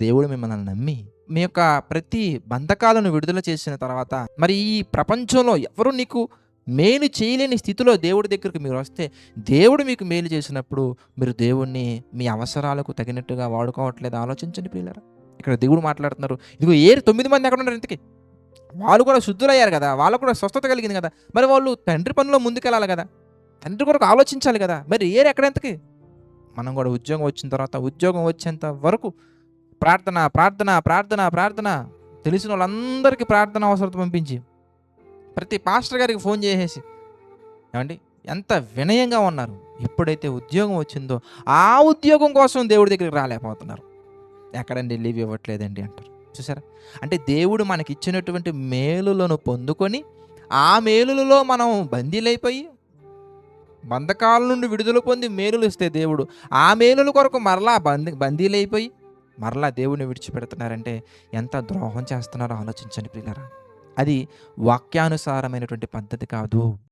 దేవుడు మిమ్మల్ని నమ్మి, మీ యొక్క ప్రతి బంధకాలను విడుదల చేసిన తర్వాత, మరి ఈ ప్రపంచంలో ఎవరు నీకు మేలు చేయలేని స్థితిలో దేవుడి దగ్గరికి మీరొస్తే, దేవుడు మీకు మేలు చేసినప్పుడు, మీరు దేవుడిని మీ అవసరాలకు తగినట్టుగా వాడుకోవట్లేదా ఆలోచించండి ప్రియులారా. ఇక్కడ దేవుడు మాట్లాడుతున్నారు. ఇదిగో 9 మంది ఎక్కడున్నారు ఇంతకి? వాళ్ళు కూడా శుద్ధులయ్యారు గదా! వాళ్ళకి కూడా స్వస్థత కలిగింది గదా! మరి వాళ్ళు తండ్రి పనిలో ముందుకెళ్ళాలి గదా! తండ్రి కొరకు ఆలోచించాలి గదా! మరి ఎక్కడ ఇంతకి? మనం కూడా ఉద్యోగం వచ్చిన తర్వాత, ఉద్యోగం వచ్చేంత వరకు ప్రార్థన, ప్రార్థన, ప్రార్థన, ప్రార్థన. తెలిసినోళ్ళందరికీ ప్రార్థన అవసరత పంపించి, ప్రతి పాస్టర్ గారికి ఫోన్ చేసేసి, ఏవండీ ఎంత వినయంగా ఉన్నారు. ఎప్పుడైతే ఉద్యోగం వచ్చిందో, ఆ ఉద్యోగం కోసం దేవుడి దగ్గరికి రాలేకపోతున్నారు. ఎక్కడండి లీవ్ ఇవ్వట్లేదండి అంటారు. చూసారా? అంటే దేవుడు మనకిచ్చినటువంటి మేలులను పొందుకొని, ఆ మేలులలో మనం బందీలైపోయి, బంధకాల నుండి విడుదల పొంది మేలులు ఇస్తే దేవుడు, ఆ మేలుల కొరకు మరలా బందీలైపోయి, మరలా దేవుడిని విడిచిపెడుతున్నారంటే ఎంత ద్రోహం చేస్తున్నారో ఆలోచించండి ప్రియులారా. అది వాక్యానుసారమైనటువంటి పద్ధతి కాదు.